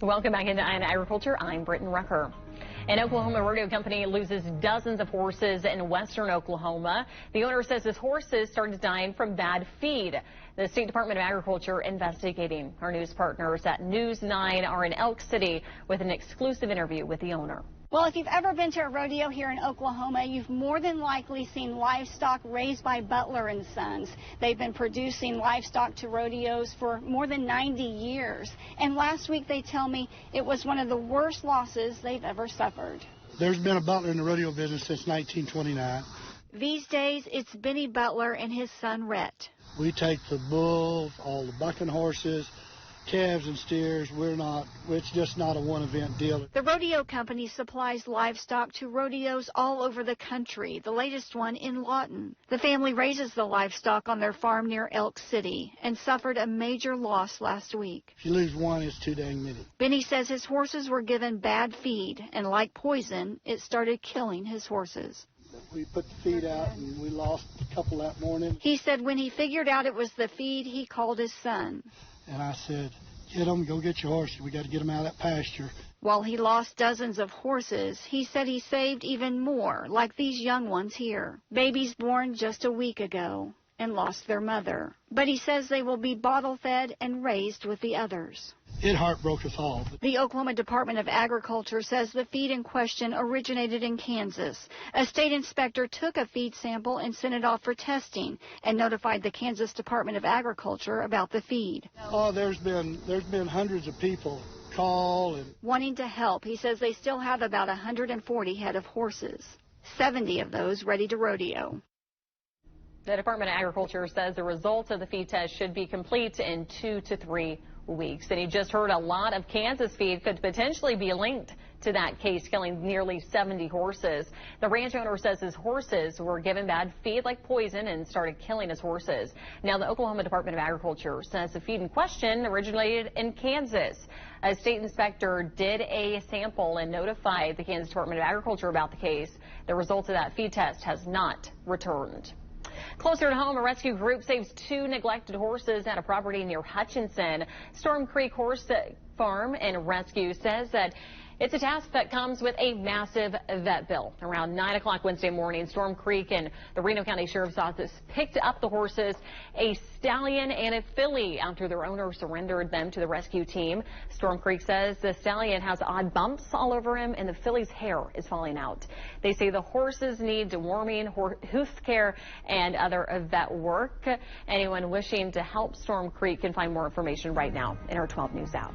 Welcome back into Agriculture. I'm Britton Rucker. An Oklahoma rodeo company loses dozens of horses in western Oklahoma. The owner says his horses started dying from bad feed. The State Department of Agriculture investigating. Our news partners at News 9 are in Elk City with an exclusive interview with the owner. Well, if you've ever been to a rodeo here in Oklahoma, you've more than likely seen livestock raised by Butler Sons. They've been producing livestock to rodeos for more than 90 years. And last week, they tell me it was one of the worst losses they've ever suffered. There's been a Butler in the rodeo business since 1929. These days, it's Benny Butler and his son, Rhett. We take the bulls, all the bucking horses, calves and steers. It's just not a one-event deal. The Rodeo Company supplies livestock to rodeos all over the country, the latest one in Lawton. The family raises the livestock on their farm near Elk City and suffered a major loss last week. If you lose one, it's too dang many. Benny says his horses were given bad feed, and like poison, it started killing his horses. We put the feed out, and we lost a couple that morning. He said when he figured out it was the feed, he called his son. And I said, get them, go get your horses. We got to get them out of that pasture. While he lost dozens of horses, he said he saved even more, like these young ones here. Babies born just a week ago and lost their mother. But he says they will be bottle fed and raised with the others. It heartbroke us all. The Oklahoma Department of Agriculture says the feed in question originated in Kansas. A state inspector took a feed sample and sent it off for testing and notified the Kansas Department of Agriculture about the feed. Oh, there's been hundreds of people call and wanting to help. He says they still have about 140 head of horses, 70 of those ready to rodeo. The Department of Agriculture says the results of the feed test should be complete in 2 to 3 weeks. And you just heard a lot of Kansas feed could potentially be linked to that case, killing nearly 70 horses. The ranch owner says his horses were given bad feed like poison and started killing his horses. Now, the Oklahoma Department of Agriculture says the feed in question originated in Kansas. A state inspector did a sample and notified the Kansas Department of Agriculture about the case. The results of that feed test has not returned. Closer to home, a rescue group saves 2 neglected horses at a property near Hutchinson. Storm Creek Horse Farm and Rescue says that it's a task that comes with a massive vet bill. Around 9 o'clock Wednesday morning, Storm Creek and the Reno County Sheriff's Office picked up the horses, a stallion and a filly, after their owner surrendered them to the rescue team. Storm Creek says the stallion has odd bumps all over him and the filly's hair is falling out. They say the horses need deworming, hoof care, and other vet work. Anyone wishing to help Storm Creek can find more information right now in our 12 News app.